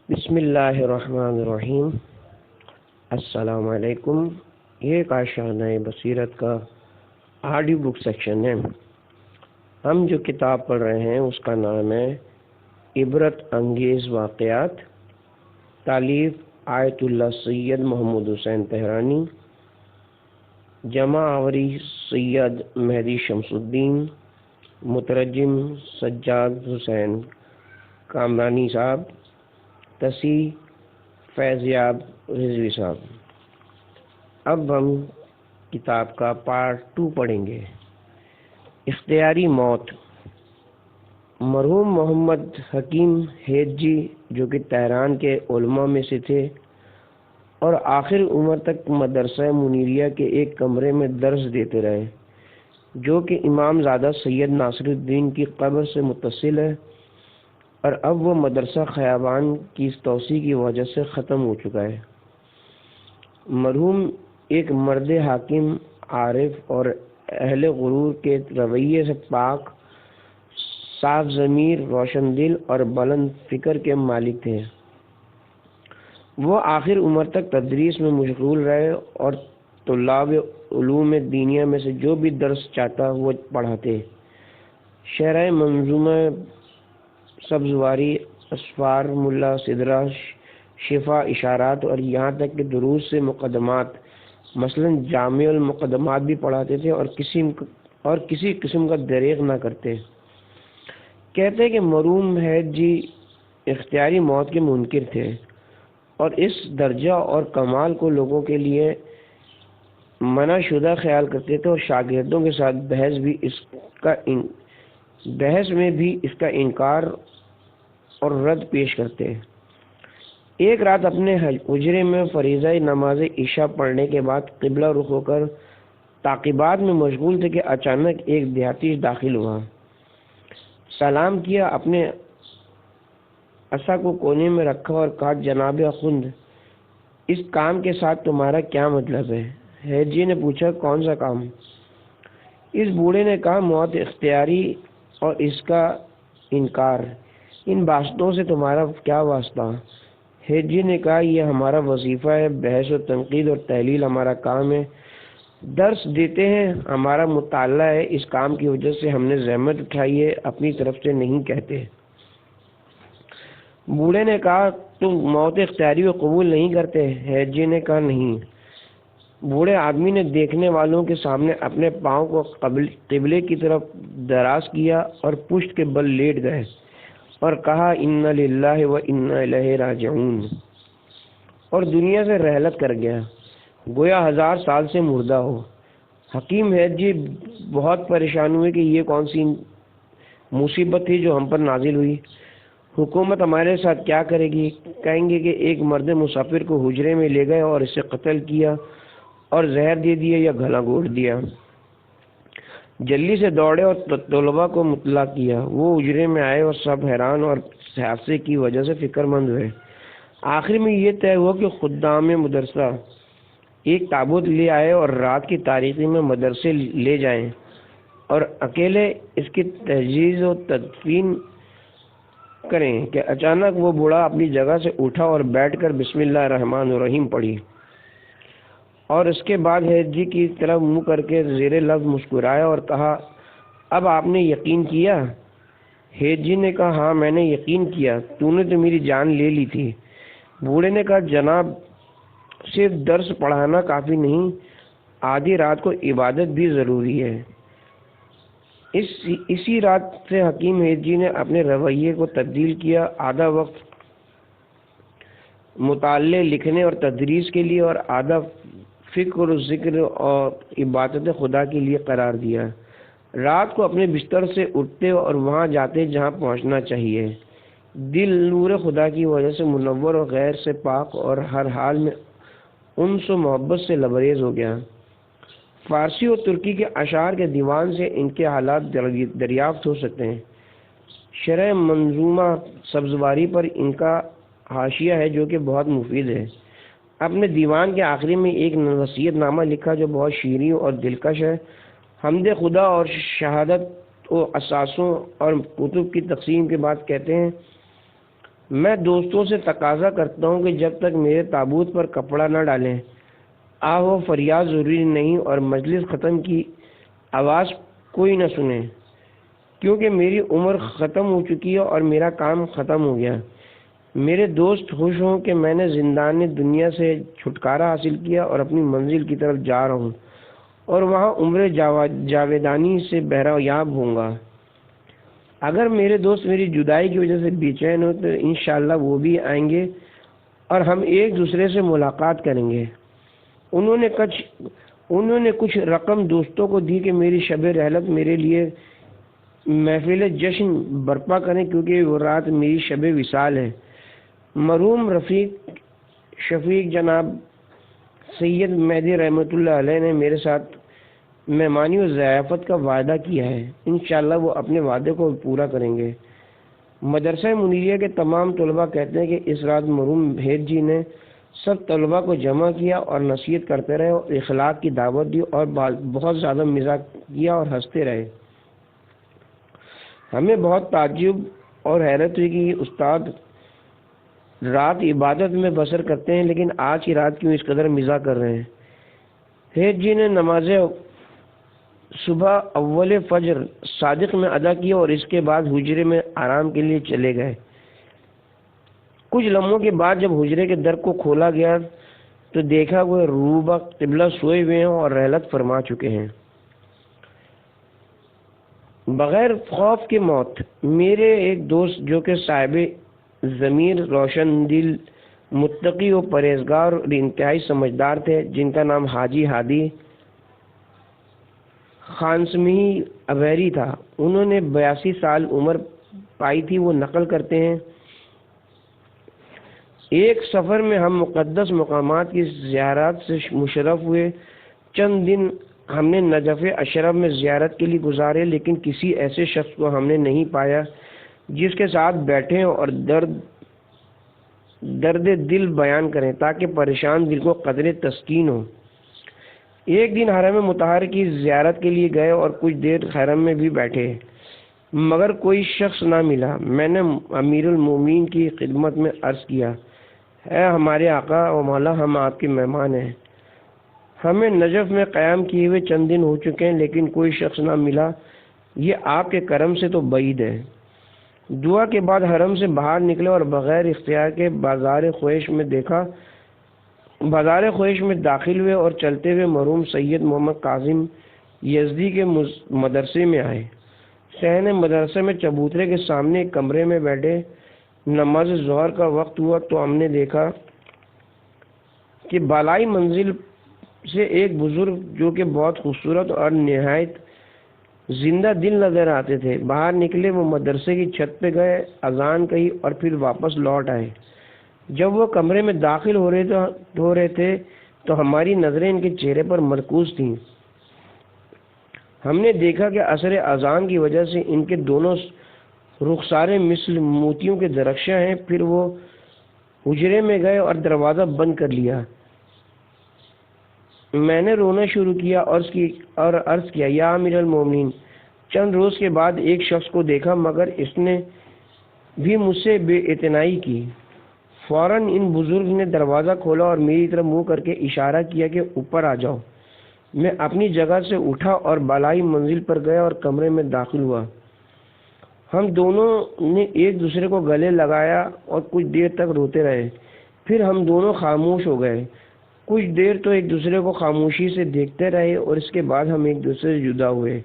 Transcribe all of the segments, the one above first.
بسم اللہ الرحمن الرحیم۔ السلام علیکم۔ یہ کاشانہ بصیرت کا آڈیو بک سیکشن ہے۔ ہم جو کتاب پڑھ رہے ہیں اس کا نام ہے عبرت انگیز واقعات، تالیف آیت اللہ سید محمود حسین تہرانی، جمع آوری سید مہدی شمس الدین، مترجم سجاد حسین کامرانی صاحب، تصحیح فیضیاب رضوی صاحب۔ اب ہم کتاب کا پارٹ 2 پڑھیں گے۔ اختیاری موت۔ مرحوم محمد حکیم حیج جی جو کہ تہران کے علماء میں سے تھے اور آخر عمر تک مدرسہ منیریہ کے ایک کمرے میں درس دیتے رہے، جو کہ امام زادہ سید ناصر الدین کی قبر سے متصل ہے، اور اب وہ مدرسہ خیابان کی توسیع کی وجہ سے ختم ہو چکا ہے۔ مرحوم ایک مرد حاکم، عارف اور اہل غرور کے رویے سے پاک، صاف ضمیر، روشن دل اور بلند فکر کے مالک تھے۔ وہ آخر عمر تک تدریس میں مشغول رہے اور طلاب علوم دینیہ میں سے جو بھی درس چاہتا وہ پڑھاتے۔ شرح منظومہ سبزواری، اسفار ملا سدرہ، شفا اشارات اور یہاں تک کہ دروس سے مقدمات مثلا جامع المقدمات بھی پڑھاتے تھے اور کسی قسم کا دریغ نہ کرتے۔ کہتے کہ مرحوم حیج جی اختیاری موت کے منکر تھے اور اس درجہ اور کمال کو لوگوں کے لیے منع شدہ خیال کرتے تھے، اور شاگردوں کے ساتھ بحث میں بھی اس کا انکار اور رد پیش کرتے۔ ایک رات اپنے حجرے میں فریضہ نماز عشاء پڑھنے کے بعد قبلہ رخ ہو کر تعقیبات میں مشغول تھے کہ اچانک ایک دیہاتی داخل ہوا، سلام کیا، اپنے عصا کو کونے میں رکھا اور کہا، جناب اخند، اس کام کے ساتھ تمہارا کیا مطلب ہے؟ حیج جی نے پوچھا، کون سا کام؟ اس بوڑھے نے کہا، موت اختیاری اور اس کا انکار، ان باتوں سے تمہارا کیا واسطہ؟ حیج جی نے کہا، یہ ہمارا وظیفہ ہے، بحث و تنقید اور تحلیل ہمارا کام ہے، درس دیتے ہیں ہمارا مطالعہ ہے، اس کام کی وجہ سے ہم نے زحمت اٹھائی ہے، اپنی طرف سے نہیں کہتے۔ بوڑھے نے کہا، تم موت اختیاری کو قبول نہیں کرتے؟ حیج جی نے کہا، نہیں۔ بوڑھے آدمی نے دیکھنے والوں کے سامنے اپنے پاؤں کو قبلے کی طرف دراز کیا اور پشت کے بل لیٹ گئے اور کہا، انا للہ و انا الیہ راجعون، اور دنیا سے رحلت کر گیا، گویا 1000 سال سے مردہ ہو۔ حکیم حیج جی بہت پریشان ہوئے کہ یہ کون سی مصیبت تھی جو ہم پر نازل ہوئی۔ حکومت ہمارے ساتھ کیا کرے گی؟ کہیں گے کہ ایک مرد مسافر کو حجرے میں لے گئے اور اسے قتل کیا اور زہر دے دیا یا گلا گھونٹ دیا۔ جلدی سے دوڑے اور طلباء کو مطلع کیا۔ وہ حجرے میں آئے اور سب حیران اور حادثے کی وجہ سے فکر مند ہوئے۔ آخر میں یہ طے ہوا کہ خدام مدرسہ ایک تابوت لے آئے اور رات کی تاریکی میں مدرسے لے جائیں اور اکیلے اس کی تجہیز و تدفین کریں کہ اچانک وہ بوڑھا اپنی جگہ سے اٹھا اور بیٹھ کر بسم اللہ الرحمن الرحیم پڑھی، اور اس کے بعد حیج جی کی طرف منہ کر کے زیر لب مسکرایا اور کہا، اب آپ نے یقین کیا؟ حیج جی نے کہا، ہاں میں نے یقین کیا، تو نے تو میری جان لے لی تھی۔ بوڑھے نے کہا، جناب صرف درس پڑھانا کافی نہیں، آدھی رات کو عبادت بھی ضروری ہے۔ اسی رات سے حکیم حیج جی نے اپنے رویے کو تبدیل کیا، آدھا وقت مطالعے، لکھنے اور تدریس کے لیے اور آدھا فکر و ذکر اور عبادت خدا کے لیے قرار دیا۔ رات کو اپنے بستر سے اٹھتے اور وہاں جاتے جہاں پہنچنا چاہیے۔ دل نور خدا کی وجہ سے منور اور غیر سے پاک اور ہر حال میں انس و محبت سے لبریز ہو گیا۔ فارسی اور ترکی کے اشعار کے دیوان سے ان کے حالات دریافت ہو سکتے ہیں۔ شرح منظومہ سبزواری پر ان کا حاشیہ ہے جو کہ بہت مفید ہے۔ اپنے دیوان کے آخری میں ایک وصیت نامہ لکھا جو بہت شیریں اور دلکش ہے۔ حمد خدا اور شہادت و اساسوں اور کتب کی تقسیم کے بعد کہتے ہیں، میں دوستوں سے تقاضا کرتا ہوں کہ جب تک میرے تابوت پر کپڑا نہ ڈالیں آہ و فریاد ضروری نہیں اور مجلس ختم کی آواز کوئی نہ سنے، کیونکہ میری عمر ختم ہو چکی ہے اور میرا کام ختم ہو گیا۔ میرے دوست خوش ہوں کہ میں نے زندان دنیا سے چھٹکارا حاصل کیا اور اپنی منزل کی طرف جا رہا ہوں اور وہاں عمر جاویدانی سے بہرایاب ہوں گا۔ اگر میرے دوست میری جدائی کی وجہ سے بے چین ہو تو انشاءاللہ وہ بھی آئیں گے اور ہم ایک دوسرے سے ملاقات کریں گے۔ انہوں نے کچھ رقم دوستوں کو دی کہ میری شب رحلت میرے لیے محفل جشن برپا کریں، کیونکہ وہ رات میری شب وصال ہے۔ مرحوم رفیق شفیق جناب سید مہدی رحمۃ اللہ علیہ نے میرے ساتھ مہمانی و ضیافت کا وعدہ کیا ہے، انشاءاللہ وہ اپنے وعدے کو پورا کریں گے۔ مدرسہ منیریہ کے تمام طلباء کہتے ہیں کہ اس رات مرحوم بھید جی نے سب طلباء کو جمع کیا اور نصیحت کرتے رہے اور اخلاق کی دعوت دی اور بہت زیادہ مزاح کیا اور ہنستے رہے۔ ہمیں بہت تعجب اور حیرت ہوئی کہ استاد رات عبادت میں بسر کرتے ہیں، لیکن آج کی رات کیوں اس قدر مزاح کر رہے ہیں۔ بھید جی نے نماز صبح اول فجر صادق میں ادا کیا اور اس کے بعد حجرے میں آرام کے لیے چلے گئے۔ کچھ لمحوں کے بعد جب حجرے کے در کو کھولا گیا تو دیکھا وہ روبہ قبلہ سوئے ہوئے ہیں اور رحلت فرما چکے ہیں۔ بغیر خوف کے موت۔ میرے ایک دوست جو کہ صاحب ضمیر، روشن دل، متقی و پرہیزگار اور انتہائی سمجھدار تھے، جن کا نام حاجی ہادی خانسمی ابہری تھا، انہوں نے 82 سال عمر پائی تھی۔ وہ نقل کرتے ہیں، ایک سفر میں ہم مقدس مقامات کی زیارت سے مشرف ہوئے۔ چند دن ہم نے نجف اشرف میں زیارت کے لیے گزارے، لیکن کسی ایسے شخص کو ہم نے نہیں پایا جس کے ساتھ بیٹھیں اور درد دل بیان کریں تاکہ پریشان دل کو قدرے تسکین ہو۔ ایک دن حرم مطہر کی زیارت کے لیے گئے اور کچھ دیر حرم میں بھی بیٹھے، مگر کوئی شخص نہ ملا۔ میں نے امیر المومنین کی خدمت میں عرض کیا، اے ہمارے آقا و مولا، ہم آپ کے مہمان ہیں، ہمیں نجف میں قیام کیے ہوئے چند دن ہو چکے ہیں لیکن کوئی شخص نہ ملا، یہ آپ کے کرم سے تو بعید ہے۔ دعا کے بعد حرم سے باہر نکلے اور بغیر اختیار کے بازار خویش میں داخل ہوئے اور چلتے ہوئے مرحوم سید محمد کاظم یزدی کے مدرسے میں آئے۔ صحن مدرسے میں چبوترے کے سامنے ایک کمرے میں بیٹھے۔ نماز ظہر کا وقت ہوا تو ہم نے دیکھا کہ بالائی منزل سے ایک بزرگ جو کہ بہت خوبصورت اور نہایت زندہ دل نظر آتے تھے باہر نکلے۔ وہ مدرسے کی چھت پہ گئے، اذان کہی اور پھر واپس لوٹ آئے۔ جب وہ کمرے میں داخل ہو رہے تھے تو ہماری نظریں ان کے چہرے پر مرکوز تھیں۔ ہم نے دیکھا کہ اثر اذان کی وجہ سے ان کے دونوں رخسارے مثل موتیوں کے درخشاں ہیں۔ پھر وہ حجرے میں گئے اور دروازہ بند کر لیا۔ میں نے رونا شروع کیا اور عرض کیا، یا امیر المومنین، چند روز کے بعد ایک شخص کو دیکھا مگر اس نے بھی مجھ سے بے اعتنائی کی۔ فوراً ان بزرگ نے دروازہ کھولا اور میری طرف منہ کر کے اشارہ کیا کہ اوپر آ جاؤ۔ میں اپنی جگہ سے اٹھا اور بالائی منزل پر گیا اور کمرے میں داخل ہوا۔ ہم دونوں نے ایک دوسرے کو گلے لگایا اور کچھ دیر تک روتے رہے، پھر ہم دونوں خاموش ہو گئے۔ کچھ دیر تو ایک دوسرے کو خاموشی سے دیکھتے رہے اور اس کے بعد ہم ایک دوسرے سے جدا ہوئے۔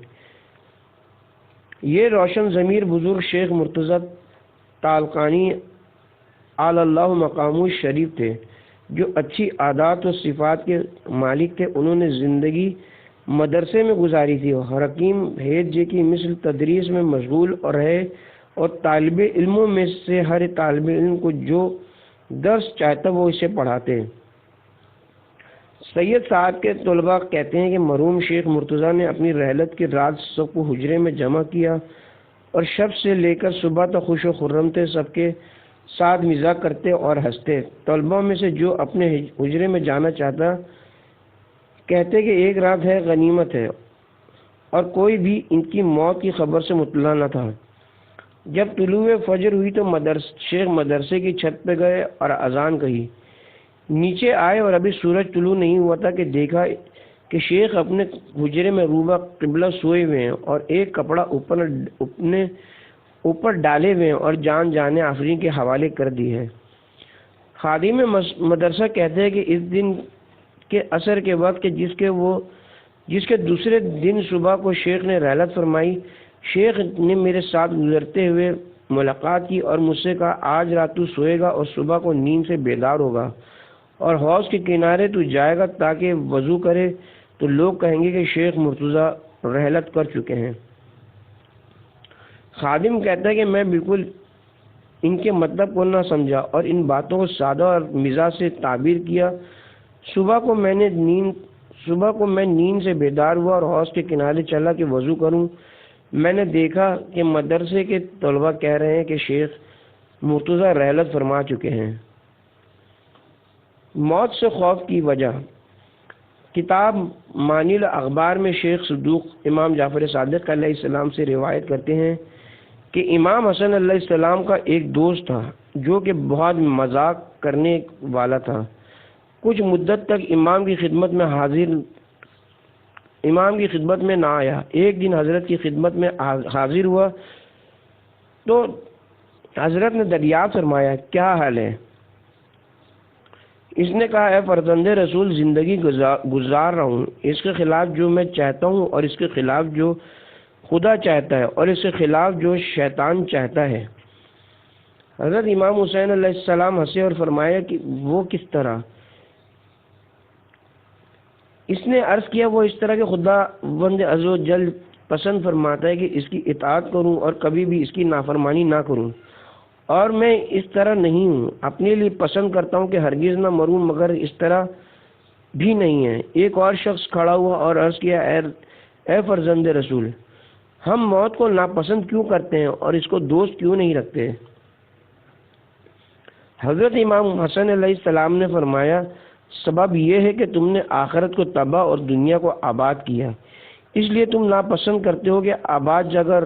یہ روشن ضمیر بزرگ شیخ مرتضی تالقانی اعلی اللہ مقامہ شریف تھے، جو اچھی عادات و صفات کے مالک تھے۔ انہوں نے زندگی مدرسے میں گزاری تھی۔ حکیم بھید جی کی مثل تدریس میں مشغول رہے اور طالب علموں میں سے ہر طالب علم کو جو درس چاہتا وہ اسے پڑھاتے۔ سید صاحب کے طلباء کہتے ہیں کہ مرحوم شیخ مرتضیٰ نے اپنی رحلت کی رات سب کو حجرے میں جمع کیا اور شب سے لے کر صبح تک خوش و خرم تھے، سب کے ساتھ مزاح کرتے اور ہنستے۔ طلباء میں سے جو اپنے حجرے میں جانا چاہتا کہتے کہ ایک رات ہے، غنیمت ہے، اور کوئی بھی ان کی موت کی خبر سے مطلع نہ تھا۔ جب طلوع فجر ہوئی تو شیخ مدرسے کی چھت پہ گئے اور اذان کہی۔ نیچے آئے اور ابھی سورج طلوع نہیں ہوا تھا کہ دیکھا کہ شیخ اپنے حجرے میں روبہ قبلہ سوئے ہوئے ہیں اور ایک کپڑا اوپر ڈالے ہوئے ہیں اور جان آفرین کے حوالے کر دی ہے۔ خادم مدرسہ کہتے ہیں کہ اس دن کے عصر کے وقت جس کے دوسرے دن صبح کو شیخ نے رحلت فرمائی، شیخ نے میرے ساتھ گزرتے ہوئے ملاقات کی اور مجھ سے کہا آج رات تو سوئے گا اور صبح کو نیند سے بیدار ہوگا اور حوض کے کنارے تو جائے گا تاکہ وضو کرے تو لوگ کہیں گے کہ شیخ مرتضی رحلت کر چکے ہیں۔ خادم کہتا ہے کہ میں بالکل ان کے مطلب کو نہ سمجھا اور ان باتوں کو سادہ اور مزاح سے تعبیر کیا۔ صبح کو میں نیند سے بیدار ہوا اور حوض کے کنارے چلا کہ وضو کروں۔ میں نے دیکھا کہ مدرسے کے طلباء کہہ رہے ہیں کہ شیخ مرتضی رحلت فرما چکے ہیں۔ موت سے خوف کی وجہ۔ کتاب معنی الاخبار میں شیخ صدوق امام جعفر صادق علیہ السلام سے روایت کرتے ہیں کہ امام حسن علیہ السلام کا ایک دوست تھا جو کہ بہت مذاق کرنے والا تھا۔ کچھ مدت تک امام کی خدمت میں نہ آیا۔ ایک دن حضرت کی خدمت میں حاضر ہوا تو حضرت نے دریافت فرمایا کیا حال ہے؟ اس نے کہا اے فرزند رسول، زندگی گزار رہا ہوں، اس کے خلاف جو میں چاہتا ہوں اور اس کے خلاف جو خدا چاہتا ہے اور اس کے خلاف جو شیطان چاہتا ہے۔ حضرت امام حسین علیہ السلام ہنسے اور فرمایا کہ وہ کس طرح؟ اس نے عرض کیا وہ اس طرح کہ خدا بند عز و جل پسند فرماتا ہے کہ اس کی اطاعت کروں اور کبھی بھی اس کی نافرمانی نہ کروں، اور میں اس طرح نہیں ہوں۔ اپنے لیے پسند کرتا ہوں کہ ہرگز نہ مروں، مگر اس طرح بھی نہیں ہے۔ ایک اور شخص کھڑا ہوا اور عرض کیا اے فرزند رسول، ہم موت کو ناپسند کیوں کرتے ہیں اور اس کو دوست کیوں نہیں رکھتے؟ حضرت امام حسن علیہ السلام نے فرمایا سبب یہ ہے کہ تم نے آخرت کو تباہ اور دنیا کو آباد کیا، اس لیے تم ناپسند کرتے ہو کہ آباد جگہ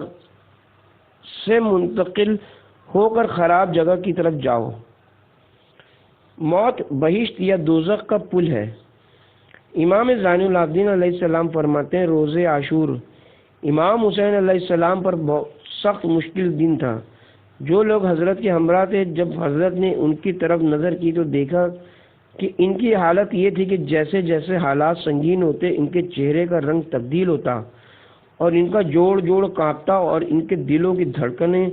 سے منتقل ہو کر خراب جگہ کی طرف جاؤ۔ موت بہشت یا دوزخ کا پل ہے۔ امام زین العابدین علیہ السلام فرماتے ہیں روز عاشور امام حسین علیہ السلام پر بہت سخت مشکل دن تھا۔ جو لوگ حضرت کے ہمراہ تھے، جب حضرت نے ان کی طرف نظر کی تو دیکھا کہ ان کی حالت یہ تھی کہ جیسے جیسے حالات سنگین ہوتے ان کے چہرے کا رنگ تبدیل ہوتا اور ان کا جوڑ کانپتا اور ان کے دلوں کی دھڑکنیں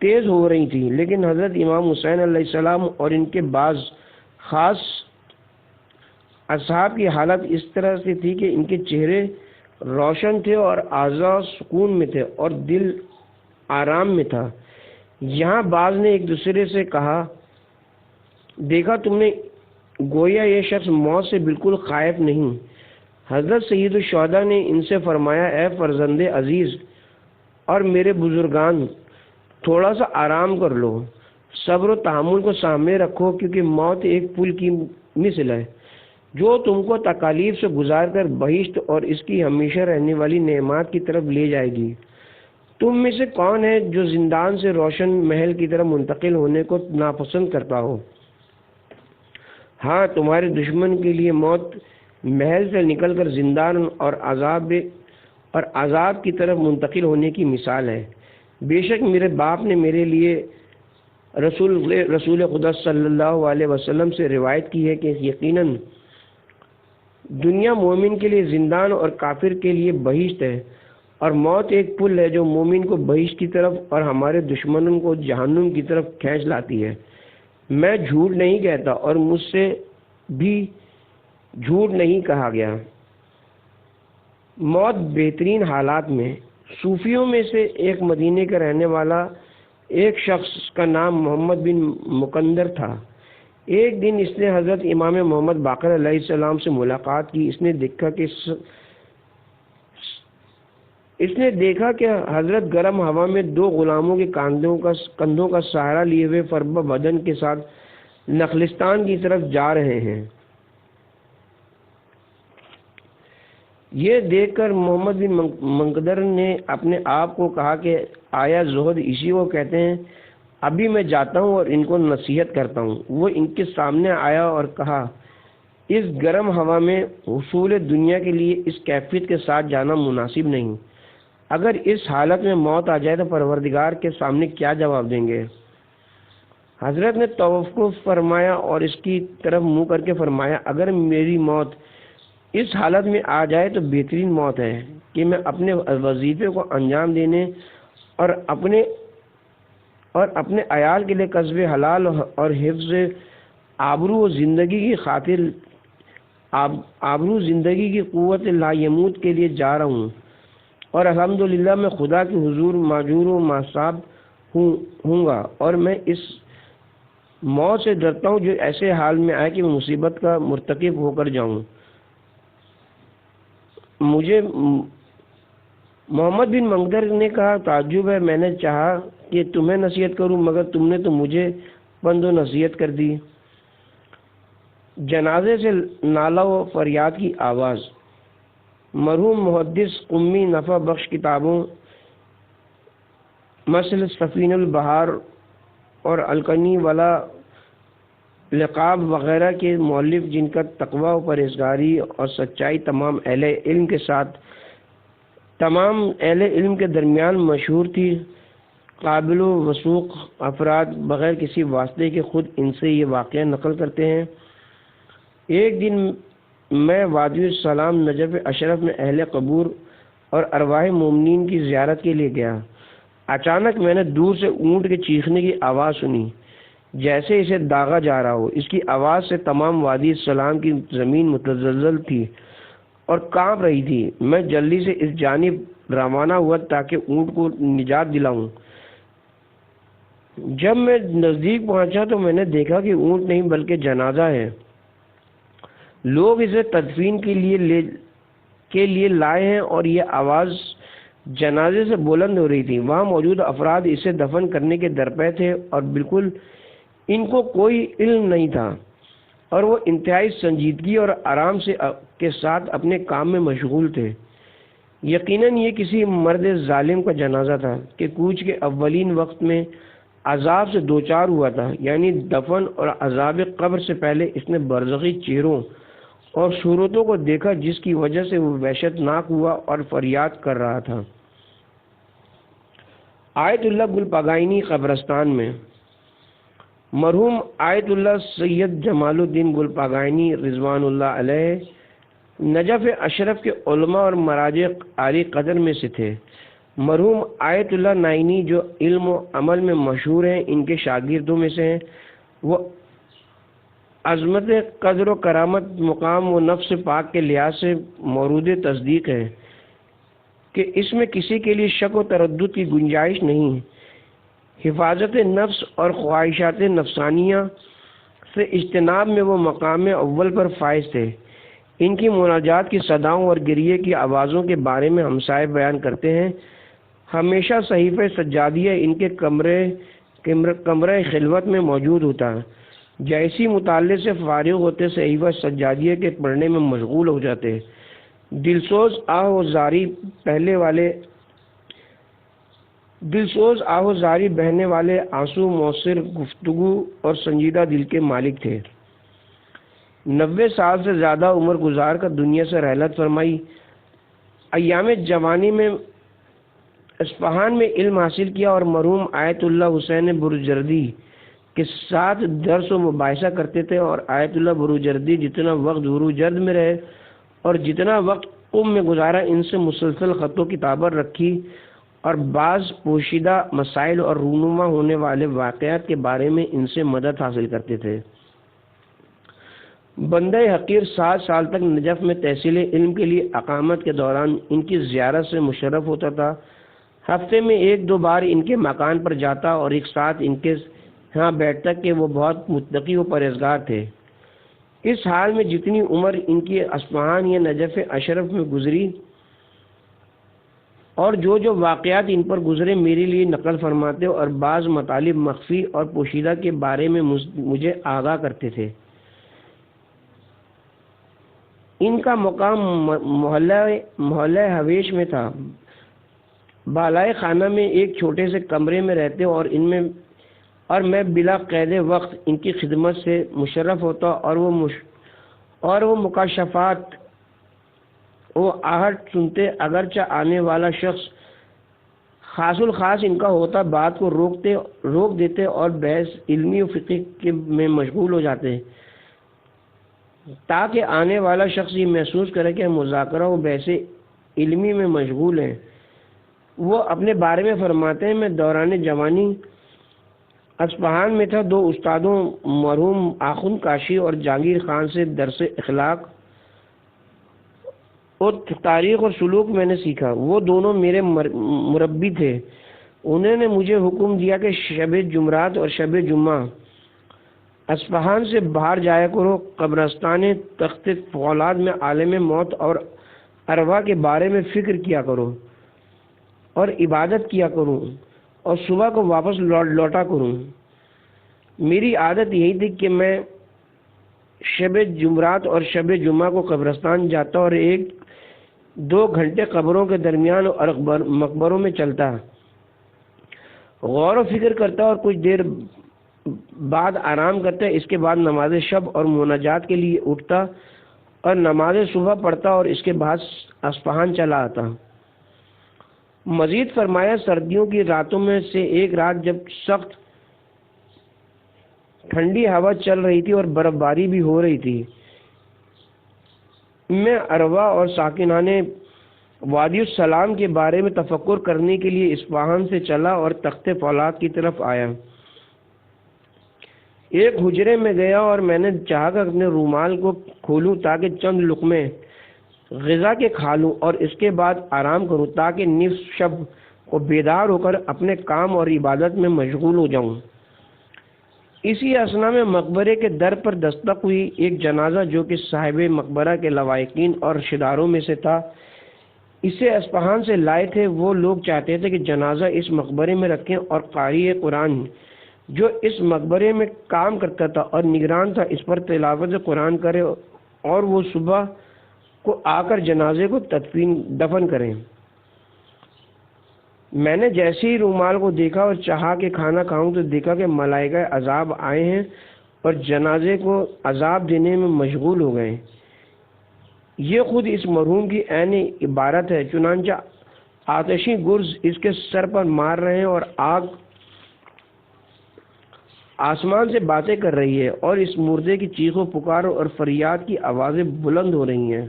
تیز ہو رہی تھی۔ لیکن حضرت امام حسین علیہ السلام اور ان کے بعض خاص اصحاب کی حالت اس طرح سے تھی کہ ان کے چہرے روشن تھے اور اعضاء سکون میں تھے اور دل آرام میں تھا۔ یہاں بعض نے ایک دوسرے سے کہا دیکھا تم نے، گویا یہ شخص موت سے بالکل خائف نہیں۔ حضرت سید الشہداء نے ان سے فرمایا اے فرزند عزیز اور میرے بزرگان، تھوڑا سا آرام کر لو، صبر و تحمل کو سامنے رکھو، کیونکہ موت ایک پل کی مثل ہے جو تم کو تکالیف سے گزار کر بہشت اور اس کی ہمیشہ رہنے والی نعمات کی طرف لے جائے گی۔ تم میں سے کون ہے جو زندان سے روشن محل کی طرف منتقل ہونے کو ناپسند کرتا ہو؟ ہاں، تمہارے دشمن کے لیے موت محل سے نکل کر زندان اور عذاب کی طرف منتقل ہونے کی مثال ہے۔ بے شک میرے باپ نے میرے لیے رسول خدا صلی اللہ علیہ وسلم سے روایت کی ہے کہ یقیناً دنیا مومن کے لیے زندان اور کافر کے لیے بہشت ہے، اور موت ایک پل ہے جو مومن کو بہشت کی طرف اور ہمارے دشمنوں کو جہنم کی طرف کھینچ لاتی ہے۔ میں جھوٹ نہیں کہتا اور مجھ سے بھی جھوٹ نہیں کہا گیا۔ موت بہترین حالات میں۔ صوفیوں میں سے ایک مدینے کا رہنے والا ایک شخص کا نام محمد بن مکندر تھا۔ ایک دن اس نے حضرت امام محمد باقر علیہ السلام سے ملاقات کی۔ اس نے دیکھا کہ حضرت گرم ہوا میں دو غلاموں کے کندھوں کا سہارا لیے ہوئے فربہ بدن کے ساتھ نخلستان کی طرف جا رہے ہیں۔ یہ دیکھ کر محمد بن مکندر نے اپنے آپ کو کہا کہ آیا زہد اسی کو کہتے ہیں۔ ابھی میں جاتا ہوں اور ان کو نصیحت کرتا ہوں۔ وہ ان کے سامنے آیا اور کہا، اس گرم ہوا میں حصول دنیا کے لیے اس کیفیت کے ساتھ جانا مناسب نہیں۔ اگر اس حالت میں موت آ جائے تو پروردگار کے سامنے کیا جواب دیں گے؟ حضرت نے توقف فرمایا اور اس کی طرف منہ کر کے فرمایا، اگر میری موت اس حالت میں آ جائے تو بہترین موت ہے کہ میں اپنے وظیفے کو انجام دینے اور اپنے عیال کے لیے کسب حلال اور حفظ آبرو زندگی کی خاطر آبرو زندگی کی قوت لا یموت کے لیے جا رہا ہوں، اور الحمدللہ میں خدا کے حضور معجور و معصاب ہوں گا، اور میں اس موت سے ڈرتا ہوں جو ایسے حال میں آئے کہ میں مصیبت کا مرتکب ہو کر جاؤں۔ مجھے محمد بن منگدر نے کہا، تعجب ہے، میں نے چاہا کہ تمہیں نصیحت کروں مگر تم نے تو مجھے پند و نصیحت کر دی۔ جنازے سے نالہ و فریاد کی آواز۔ مرحوم محدث قمی نفع بخش کتابوں مثل سفین البحار اور الکنی والا لقاب وغیرہ کے مؤلف، جن کا تقوی و پرہیزگاری اور سچائی تمام اہل علم کے درمیان مشہور تھی، قابل و وثوق افراد بغیر کسی واسطے کے خود ان سے یہ واقعہ نقل کرتے ہیں۔ ایک دن میں وادی السلام نجف اشرف میں اہل قبور اور ارواح مومنین کی زیارت کے لیے گیا۔ اچانک میں نے دور سے اونٹ کے چیخنے کی آواز سنی، جیسے اسے داغا جا رہا ہو۔ اس کی آواز سے تمام وادی السلام کی زمین متزلزل تھی اور کانپ رہی تھی۔ میں جلدی سے اس جانب روانہ ہوا تاکہ اونٹ کو نجات دلاؤں۔ جب میں نزدیک پہنچا تو میں نے دیکھا کہ اونٹ نہیں بلکہ جنازہ ہے۔ لوگ اسے تدفین کے لیے لائے ہیں اور یہ آواز جنازے سے بلند ہو رہی تھی۔ وہاں موجود افراد اسے دفن کرنے کے درپے تھے اور بالکل ان کو کوئی علم نہیں تھا، اور وہ انتہائی سنجیدگی اور آرام کے ساتھ اپنے کام میں مشغول تھے۔ یقیناً یہ کسی مرد ظالم کا جنازہ تھا کہ کوچ کے اولین وقت میں عذاب سے دوچار ہوا تھا، یعنی دفن اور عذاب قبر سے پہلے اس نے برزخی چہروں اور صورتوں کو دیکھا جس کی وجہ سے وہ وحشت ناک ہوا اور فریاد کر رہا تھا۔ آیت اللہ گلپاگائنی قبرستان میں۔ مرحوم آیت اللہ سید جمال الدین گلپاگائنی رضوان اللہ علیہ نجف اشرف کے علماء اور مراجع عالی قدر میں سے تھے۔ مرحوم آیت اللہ نائینی جو علم و عمل میں مشہور ہیں، ان کے شاگردوں میں سے ہیں۔ وہ عظمت قدر و کرامت، مقام و نفس پاک کے لحاظ سے مورود تصدیق ہے کہ اس میں کسی کے لیے شک و تردد کی گنجائش نہیں۔ حفاظت نفس اور خواہشات نفسانیہ سے اجتناب میں وہ مقام اول پر فائز تھے۔ ان کی مناجات کی صداؤں اور گریے کی آوازوں کے بارے میں ہمسائے بیان کرتے ہیں، ہمیشہ صحیفہ سجادیہ ان کے کمرہ خلوت میں موجود ہوتا ہے۔ جیسی مطالعے سے فارغ ہوتے صحیفہ سجادیہ کے پڑھنے میں مشغول ہو جاتے۔ دلسوز آہ و زاری بہنے والے آنسو مؤثر گفتگو اور سنجیدہ دل کے مالک تھے۔ 90 سال سے زیادہ عمر گزار کر دنیا سے رحلت فرمائی۔ ایام جوانی میں اصفہان میں علم حاصل کیا اور مرحوم آیت اللہ حسین بروجردی کے ساتھ درس و مباحثہ کرتے تھے، اور آیت اللہ بروجردی جتنا وقت بروجرد میں رہے اور جتنا وقت قم میں گزارا، ان سے مسلسل خط و کتابت رکھی اور بعض پوشیدہ مسائل اور رونما ہونے والے واقعات کے بارے میں ان سے مدد حاصل کرتے تھے۔ بندہ حقیر 7 سال تک نجف میں تحصیل علم کے لیے اقامت کے دوران ان کی زیارت سے مشرف ہوتا تھا۔ ہفتے میں 1-2 بار ان کے مکان پر جاتا اور ایک ساتھ ان کے ہاں بیٹھتا کہ وہ بہت متقی و پرہیزگار تھے۔ اس حال میں جتنی عمر ان کی اصفہان یا نجف اشرف میں گزری اور جو واقعات ان پر گزرے میرے لیے نقل فرماتے اور بعض مطالب مخفی اور پوشیدہ کے بارے میں مجھے آگاہ کرتے تھے۔ ان کا مقام محلہ حویش میں تھا۔ بالائے خانہ میں ایک چھوٹے سے کمرے میں رہتے اور میں بلا قید وقت ان کی خدمت سے مشرف ہوتا اور وہ مکاشفات وہ آہٹ سنتے، اگرچہ آنے والا شخص خاص الخاص ان کا ہوتا بات کو روک دیتے اور بحث علمی و فقہ میں مشغول ہو جاتے، تاکہ آنے والا شخص یہ محسوس کرے کہ مذاکرہ و بحث علمی میں مشغول ہیں۔ وہ اپنے بارے میں فرماتے ہیں، میں دوران جوانی اصفہان میں تھا، 2 استادوں مرحوم آخوند کاشی اور جہانگیر خان سے درس اخلاق اور تاریخ اور سلوک میں نے سیکھا۔ وہ دونوں میرے مربی تھے۔ انہوں نے مجھے حکم دیا کہ شب جمعرات اور شب جمعہ اصفہان سے باہر جایا کرو، قبرستان تخت فولاد میں عالم موت اور ارواح کے بارے میں فکر کیا کرو اور عبادت کیا کروں اور صبح کو واپس لوٹا کروں۔ میری عادت یہی تھی کہ میں شب جمعرات اور شب جمعہ کو قبرستان جاتا اور 1-2 گھنٹے قبروں کے درمیان اور مقبروں میں چلتا، غور و فکر کرتا اور کچھ دیر بعد آرام کرتا۔ اس کے بعد نماز شب اور مناجات کے لیے اٹھتا اور نماز صبح پڑھتا اور اس کے بعد اصفہان چلا آتا۔ مزید فرمایا، سردیوں کی راتوں میں سے ایک رات جب سخت ٹھنڈی ہوا چل رہی تھی اور برف باری بھی ہو رہی تھی، میں ارواح اور ساکنان وادی السلام کے بارے میں تفکر کرنے کے لیے اصفہان سے چلا اور تخت فولاد کی طرف آیا۔ ایک حجرے میں گیا اور میں نے چاہا کہ اپنے رومال کو کھولوں تاکہ چند لقمے غذا کے کھا لوں اور اس کے بعد آرام کروں، تاکہ نصف شب کو بیدار ہو کر اپنے کام اور عبادت میں مشغول ہو جاؤں۔ اسی اثنا میں مقبرے کے در پر دستک ہوئی۔ ایک جنازہ جو کہ صاحب مقبرہ کے لواحقین اور رشتےداروں میں سے تھا، اسے اصفہان سے لائے تھے۔ وہ لوگ چاہتے تھے کہ جنازہ اس مقبرے میں رکھیں اور قاری قرآن جو اس مقبرے میں کام کرتا تھا اور نگران تھا، اس پر تلاوت قرآن کرے اور وہ صبح کو آ کر جنازے کو دفن کریں۔ میں نے جیسے ہی رومال کو دیکھا اور چاہا کہ کھانا کھاؤں تو دیکھا کہ ملائکہ عذاب آئے ہیں اور جنازے کو عذاب دینے میں مشغول ہو گئے۔ یہ خود اس مرحوم کی عین عبارت ہے۔ چنانچہ آتشی گرز اس کے سر پر مار رہے ہیں اور آگ آسمان سے باتیں کر رہی ہے اور اس مردے کی چیخ و پکار اور فریاد کی آوازیں بلند ہو رہی ہیں،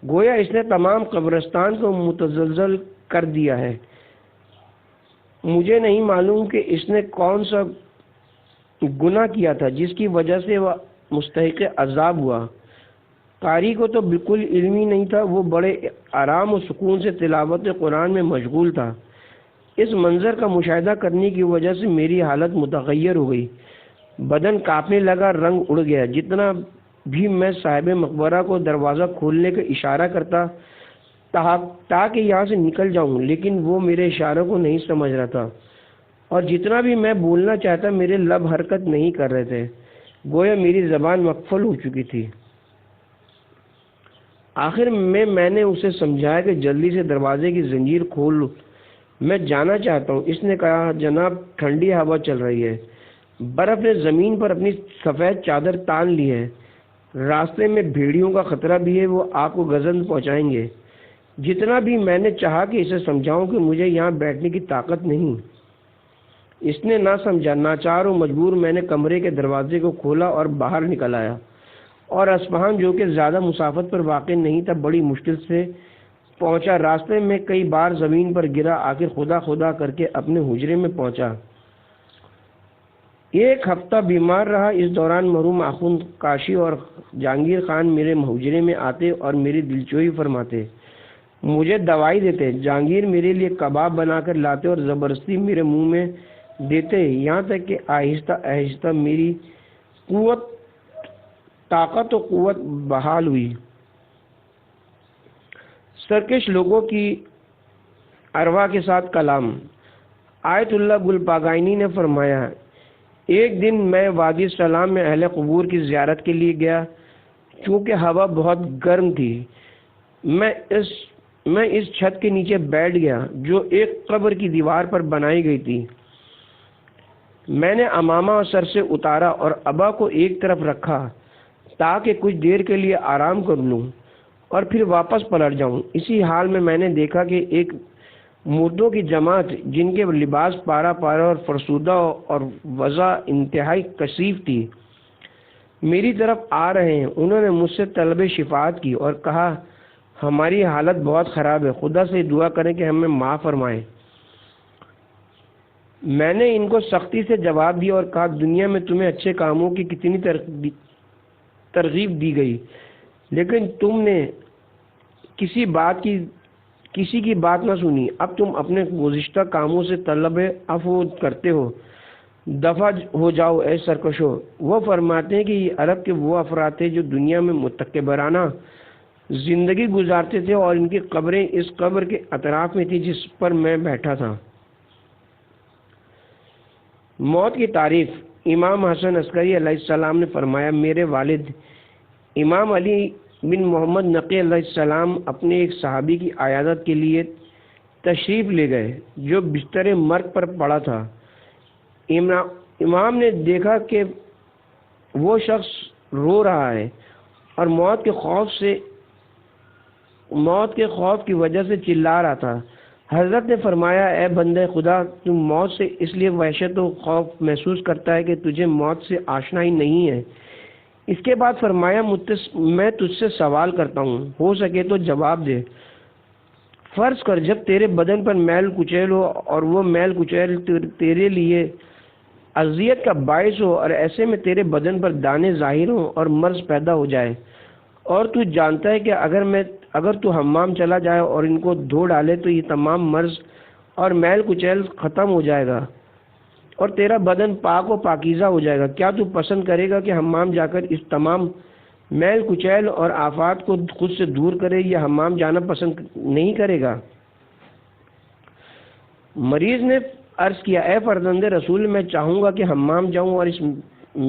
گویا اس نے تمام قبرستان کو متزلزل کر دیا ہے۔ مجھے نہیں معلوم کہ اس نے کون سا گناہ کیا تھا جس کی وجہ سے وہ مستحق عذاب ہوا۔ قاری کو تو بالکل علم ہی نہیں تھا، وہ بڑے آرام و سکون سے تلاوت قرآن میں مشغول تھا۔ اس منظر کا مشاہدہ کرنے کی وجہ سے میری حالت متغیر ہو گئی، بدن کانپنے لگا، رنگ اڑ گیا۔ جتنا بھی میں صاحب مقبرہ کو دروازہ کھولنے کا اشارہ کرتا تاکہ یہاں سے نکل جاؤں، لیکن وہ میرے اشاروں کو نہیں سمجھ رہا تھا، اور جتنا بھی میں بولنا چاہتا میرے لب حرکت نہیں کر رہے تھے، گویا میری زبان مقفل ہو چکی تھی۔ آخر میں نے اسے سمجھایا کہ جلدی سے دروازے کی زنجیر کھول، میں جانا چاہتا ہوں۔ اس نے کہا، جناب ٹھنڈی ہوا چل رہی ہے، برف نے زمین پر اپنی سفید چادر تان لی ہے، راستے میں بھیڑیوں کا خطرہ بھی ہے، وہ آپ کو گزند پہنچائیں گے۔ جتنا بھی میں نے چاہا کہ اسے سمجھاؤں کہ مجھے یہاں بیٹھنے کی طاقت نہیں، اس نے نہ سمجھا۔ ناچار و مجبور میں نے کمرے کے دروازے کو کھولا اور باہر نکل آیا، اور اصفہان جو کہ زیادہ مسافت پر واقع نہیں تھا بڑی مشکل سے پہنچا۔ راستے میں کئی بار زمین پر گرا، آخر خدا خدا کر کے اپنے حجرے میں پہنچا۔ 1 ہفتہ بیمار رہا۔ اس دوران مرحوم آخوند کاشی اور جہانگیر خان میرے حجرے میں آتے اور میری دلجوئی فرماتے، مجھے دوائی دیتے۔ جہانگیر میرے لیے کباب بنا کر لاتے اور زبردستی میرے منہ میں دیتے، یہاں تک کہ آہستہ آہستہ میری طاقت و قوت بحال ہوئی۔ سرکش لوگوں کی ارواح کے ساتھ کلام۔ آیت اللہ گل پاگائنی نے فرمایا، ایک دن میں وادی السلام میں اہل قبور کی زیارت کے لیے گیا۔ چونکہ ہوا بہت گرم تھی، میں اس میں اس چھت کے نیچے بیٹھ گیا جو ایک قبر کی دیوار پر بنائی گئی تھی۔ میں نے امامہ سر سے اتارا اور ابا کو ایک طرف رکھا تاکہ کچھ دیر کے لیے آرام کر لوں اور پھر واپس پلٹ جاؤں۔ اسی حال میں نے دیکھا کہ ایک مردوں کی جماعت جن کے لباس پارا پارا اور فرسودہ اور وضع انتہائی کثیف تھی میری طرف آ رہے ہیں۔ انہوں نے مجھ سے طلب شفاعت کی اور کہا ہماری حالت بہت خراب ہے، خدا سے دعا کریں کہ ہمیں معاف فرمائے۔ میں نے ان کو سختی سے جواب دیا اور کہا دنیا میں تمہیں اچھے کاموں کی کتنی ترغیب دی گئی، لیکن تم نے کسی کی بات نہ سنی۔ اب تم اپنے گزشتہ کاموں سے طلب عفو کرتے ہو، دفع ہو جاؤ اے سرکشو۔ وہ فرماتے ہیں کہ یہ عرب کے وہ افراد تھے جو دنیا میں متکبرانہ زندگی گزارتے تھے اور ان کی قبریں اس قبر کے اطراف میں تھی جس پر میں بیٹھا تھا۔ موت کی تعریف۔ امام حسن عسکری علیہ السلام نے فرمایا میرے والد امام علی بن محمد نقی علیہ السلام اپنے ایک صحابی کی عیادت کے لیے تشریف لے گئے جو بستر مرگ پر پڑا تھا۔ امام نے دیکھا کہ وہ شخص رو رہا ہے اور موت کے خوف کی وجہ سے چلا رہا تھا۔ حضرت نے فرمایا اے بندے خدا، تم موت سے اس لیے وحشت و خوف محسوس کرتا ہے کہ تجھے موت سے آشنائی نہیں ہے۔ اس کے بعد فرمایا میں تجھ سے سوال کرتا ہوں، ہو سکے تو جواب دے۔ فرض کر جب تیرے بدن پر میل کچیل ہو اور وہ میل کچیل تیرے لیے اذیت کا باعث ہو اور ایسے میں تیرے بدن پر دانے ظاہر ہوں اور مرض پیدا ہو جائے، اور تو جانتا ہے کہ اگر تو حمام چلا جائے اور ان کو دھو ڈالے تو یہ تمام مرض اور میل کچیل ختم ہو جائے گا اور تیرا بدن پاک و پاکیزہ ہو جائے گا، کیا تو پسند کرے گا کہ حمام جا کر اس تمام میل کچیل اور آفات کو خود سے دور کرے یا حمام جانا پسند نہیں کرے گا؟ مریض نے عرض کیا اے فرزند رسول، میں چاہوں گا کہ حمام جاؤں اور اس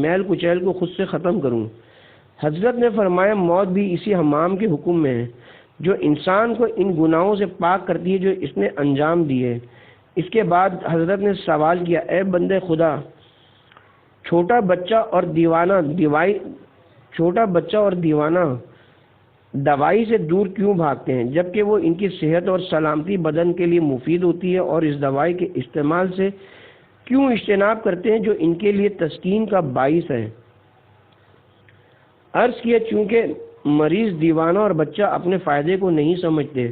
میل کچیل کو خود سے ختم کروں۔ حضرت نے فرمایا موت بھی اسی حمام کے حکم میں ہے جو انسان کو ان گناہوں سے پاک کرتی ہے جو اس نے انجام دیے۔ اس کے بعد حضرت نے سوال کیا اے بندے خدا، چھوٹا بچہ اور دیوانہ دوائی سے دور کیوں بھاگتے ہیں جبکہ وہ ان کی صحت اور سلامتی بدن کے لیے مفید ہوتی ہے، اور اس دوائی کے استعمال سے کیوں اجتناب کرتے ہیں جو ان کے لیے تسکین کا باعث ہے؟ عرض کیا چونکہ مریض، دیوانہ اور بچہ اپنے فائدے کو نہیں سمجھتے۔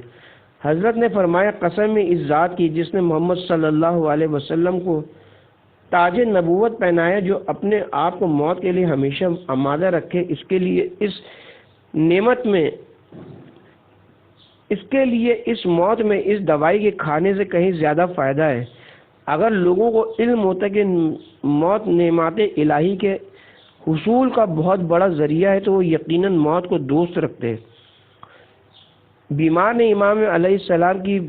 حضرت نے فرمایا قسم میں اس ذات کی جس نے محمد صلی اللہ علیہ وسلم کو تاج نبوت پہنایا، جو اپنے آپ کو موت کے لیے ہمیشہ آمادہ رکھے، اس کے لیے اس موت میں اس دوائی کے کھانے سے کہیں زیادہ فائدہ ہے۔ اگر لوگوں کو علم ہوتا کہ موت نعمات الہی کے حصول کا بہت بڑا ذریعہ ہے تو وہ یقیناً موت کو دوست رکھتے۔ بیمار نے امام علیہ السلام کی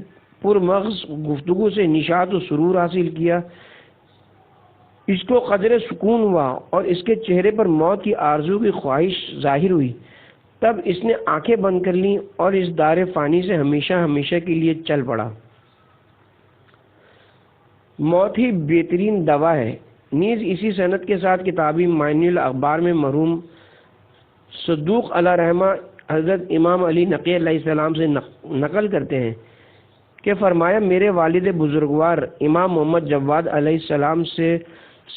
پرمغز گفتگو سے نشاط و سرور حاصل کیا، اس کو قدر سکون ہوا اور اس کے چہرے پر موت کی آرزو کی خواہش ظاہر ہوئی۔ تب اس نے آنکھیں بند کر لیں اور اس دار فانی سے ہمیشہ ہمیشہ کے لیے چل پڑا۔ موت ہی بہترین دوا ہے۔ نیز اسی صنعت کے ساتھ کتابی معانی الاخبار میں مرحوم صدوق علیہ رحمہ حضرت امام علی نقی علیہ السلام سے نقل کرتے ہیں کہ فرمایا میرے والد بزرگوار امام محمد جواد علیہ السلام سے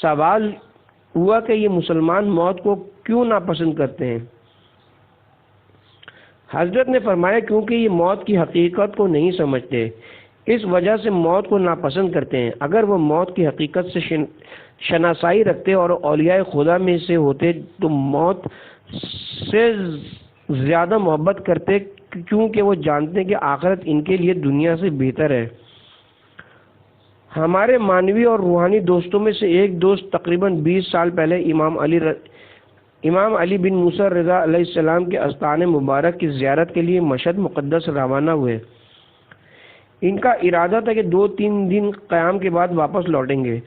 سوال ہوا کہ یہ مسلمان موت کو کیوں ناپسند کرتے ہیں؟ حضرت نے فرمایا کیونکہ یہ موت کی حقیقت کو نہیں سمجھتے، اس وجہ سے موت کو ناپسند کرتے ہیں۔ اگر وہ موت کی حقیقت سے شناسائی رکھتے اور اولیاء خدا میں سے ہوتے تو موت سے زیادہ محبت کرتے، کیونکہ وہ جانتے ہیں کہ آخرت ان کے لیے دنیا سے بہتر ہے۔ ہمارے معنوی اور روحانی دوستوں میں سے ایک دوست تقریباً 20 سال پہلے امام علی بن موسیٰ رضا علیہ السلام کے استان مبارک کی زیارت کے لیے مشہد مقدس روانہ ہوئے۔ ان کا ارادہ تھا کہ 2-3 دن قیام کے بعد واپس لوٹیں گے۔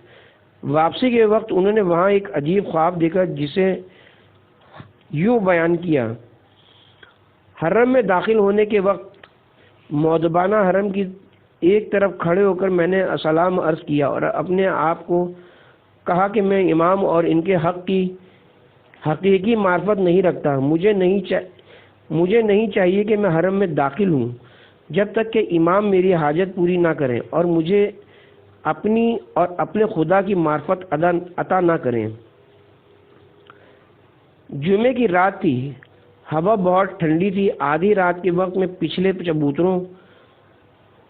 واپسی کے وقت انہوں نے وہاں ایک عجیب خواب دیکھا جسے یوں بیان کیا، حرم میں داخل ہونے کے وقت مؤدبانہ حرم کی ایک طرف کھڑے ہو کر میں نے سلام عرض کیا اور اپنے آپ کو کہا کہ میں امام اور ان کے حق کی حقیقی معرفت نہیں رکھتا. مجھے نہیں چاہیے کہ میں حرم میں داخل ہوں جب تک کہ امام میری حاجت پوری نہ کریں اور مجھے اپنی اور اپنے خدا کی معرفت عطا نہ کریں. جمعے کی رات تھی، ہوا بہت ٹھنڈی تھی. آدھی رات کے وقت میں پچھلے چبوتروں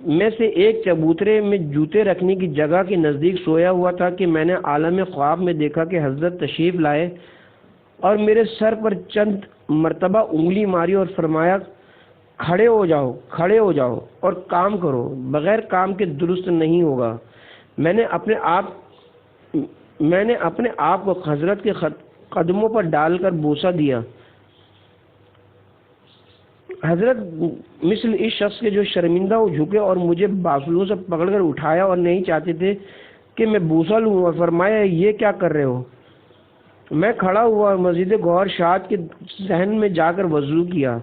میں سے ایک چبوترے میں جوتے رکھنے کی جگہ کے نزدیک سویا ہوا تھا کہ میں نے عالم خواب میں دیکھا کہ حضرت تشریف لائے اور میرے سر پر چند مرتبہ انگلی ماری اور فرمایا کھڑے ہو جاؤ اور کام کرو، بغیر کام کے درست نہیں ہوگا. میں نے اپنے آپ کو حضرت کے قدموں پر ڈال کر بوسہ دیا. حضرت مثل اس شخص کے جو شرمندہ ہو جھکے اور مجھے بازوؤں سے پکڑ کر اٹھایا اور نہیں چاہتے تھے کہ میں بوسہ لوں اور فرمایا یہ کیا کر رہے ہو. میں کھڑا ہوا اور مسجد گوہر شاد کے صحن میں جا کر وضو کیا.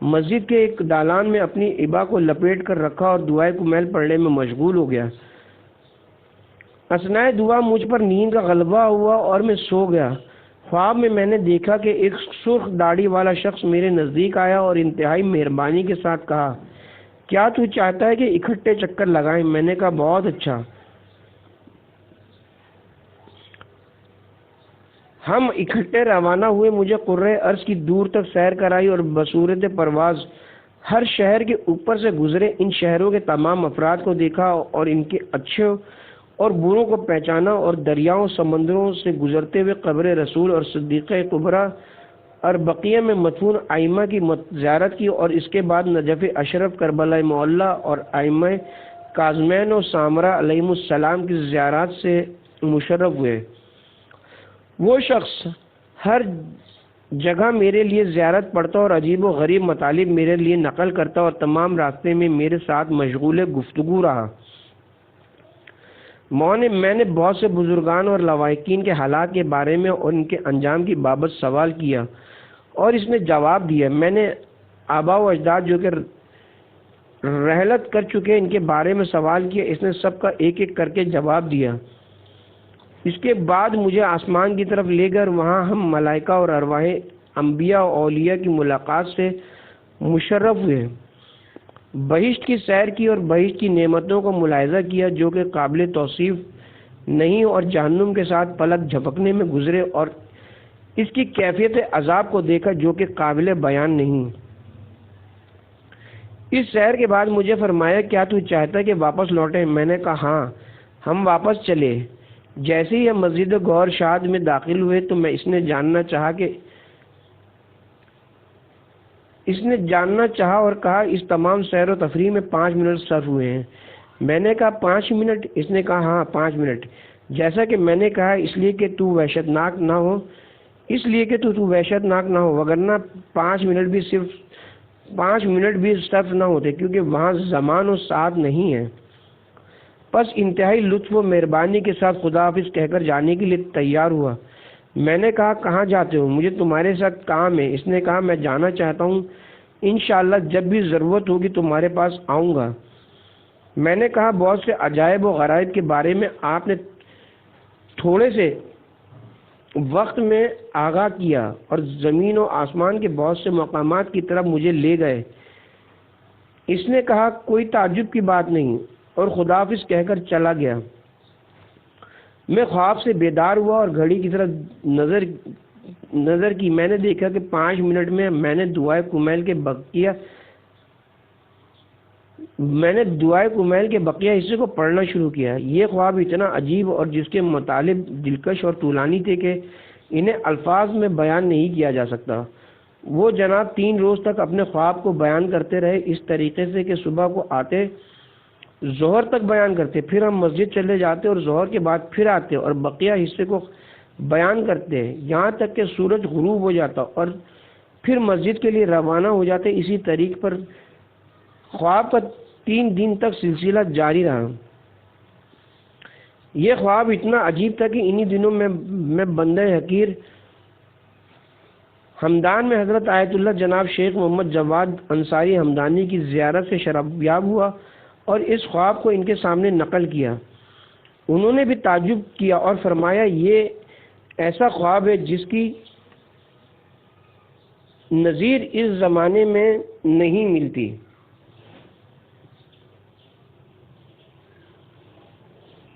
مسجد کے ایک دالان میں اپنی عبا کو لپیٹ کر رکھا اور دعائے کمیل پڑھنے میں مشغول ہو گیا. اثناء دعا مجھ پر نیند کا غلبہ ہوا اور میں سو گیا. خواب میں نے دیکھا کہ ایک سرخ داڑھی والا شخص میرے نزدیک آیا اور انتہائی مہربانی کے ساتھ کہا کیا تو چاہتا ہے کہ اکٹھے چکر لگائیں. میں نے کہا بہت اچھا. ہم اکٹھے روانہ ہوئے. مجھے قرۂ ارض کی دور تک سیر کرائی اور بصورت پرواز ہر شہر کے اوپر سے گزرے. ان شہروں کے تمام افراد کو دیکھا اور ان کے اچھے اور بروں کو پہچانا اور دریاؤں سمندروں سے گزرتے ہوئے قبر رسول اور صدیقہ کبریٰ اور بقیہ میں مدفون ائمہ کی زیارت کی اور اس کے بعد نجف اشرف، کربلا معلیٰ اور ائمہ کاظمین و سامرہ علیہم السلام کی زیارات سے مشرف ہوئے. وہ شخص ہر جگہ میرے لیے زیارت پڑھتا اور عجیب و غریب مطالب میرے لیے نقل کرتا اور تمام راستے میں میرے ساتھ مشغول گفتگو رہا. میں نے بہت سے بزرگان اور لواحقین کے حالات کے بارے میں اور ان کے انجام کی بابت سوال کیا اور اس نے جواب دیا. میں نے آبا و اجداد جو کہ رحلت کر چکے ان کے بارے میں سوال کیا. اس نے سب کا ایک ایک کر کے جواب دیا. اس کے بعد مجھے آسمان کی طرف لے کر وہاں ہم ملائکہ اور ارواح انبیاء و اولیاء کی ملاقات سے مشرف ہوئے. بہشت کی سیر کی اور بہشت کی نعمتوں کو ملاحظہ کیا جو کہ قابل توصیف نہیں اور جہنم کے ساتھ پلک جھپکنے میں گزرے اور اس کی کیفیت عذاب کو دیکھا جو کہ قابل بیان نہیں. اس سیر کے بعد مجھے فرمایا کیا تو چاہتا ہے کہ واپس لوٹیں. میں نے کہا ہاں. ہم واپس چلے. جیسے ہی ہم مسجد گوہر شاد میں داخل ہوئے تو اس نے جاننا چاہا اور کہا اس تمام سیر و تفریح میں 5 منٹ صرف ہوئے ہیں. میں نے کہا 5 منٹ؟ اس نے کہا ہاں 5 منٹ. جیسا کہ میں نے کہا اس لیے کہ تو وحشت ناک نہ ہو وگرنہ 5 منٹ بھی صرف نہ ہوتے کیونکہ وہاں زمان و ساعت نہیں ہے. پس انتہائی لطف و مہربانی کے ساتھ خدا حافظ کہہ کر جانے کے لیے تیار ہوا. میں نے کہا کہاں جاتے ہو؟ مجھے تمہارے ساتھ کام ہے. اس نے کہا میں جانا چاہتا ہوں. انشاءاللہ جب بھی ضرورت ہوگی تمہارے پاس آؤں گا. میں نے کہا بہت سے عجائب و غرائب کے بارے میں آپ نے تھوڑے سے وقت میں آگاہ کیا اور زمین و آسمان کے بہت سے مقامات کی طرف مجھے لے گئے. اس نے کہا کوئی تعجب کی بات نہیں اور خدا حافظ کہہ کر چلا گیا. میں خواب سے بیدار ہوا اور گھڑی کی طرف نظر کی. میں نے دیکھا کہ 5 منٹ میں نے دعائے کمیل کے بقیہ حصے کو پڑھنا شروع کیا. یہ خواب اتنا عجیب اور جس کے مطالب دلکش اور طولانی تھے کہ انہیں الفاظ میں بیان نہیں کیا جا سکتا. وہ جناب 3 روز تک اپنے خواب کو بیان کرتے رہے اس طریقے سے کہ صبح کو آتے، ظہر تک بیان کرتے، پھر ہم مسجد چلے جاتے اور ظہر کے بعد پھر آتے اور بقیہ حصے کو بیان کرتے یہاں تک کہ سورج غروب ہو جاتا اور پھر مسجد کے لیے روانہ ہو جاتے. اسی طریق پر خواب کا 3 دن تک سلسلہ جاری رہا. یہ خواب اتنا عجیب تھا کہ انہی دنوں میں بندہ حقیر ہمدان میں حضرت آیت اللہ جناب شیخ محمد جواد انصاری ہمدانی کی زیارت سے شرفیاب ہوا اور اس خواب کو ان کے سامنے نقل کیا۔ انہوں نے بھی تعجب کیا اور فرمایا یہ ایسا خواب ہے جس کی نظیر اس زمانے میں نہیں ملتی۔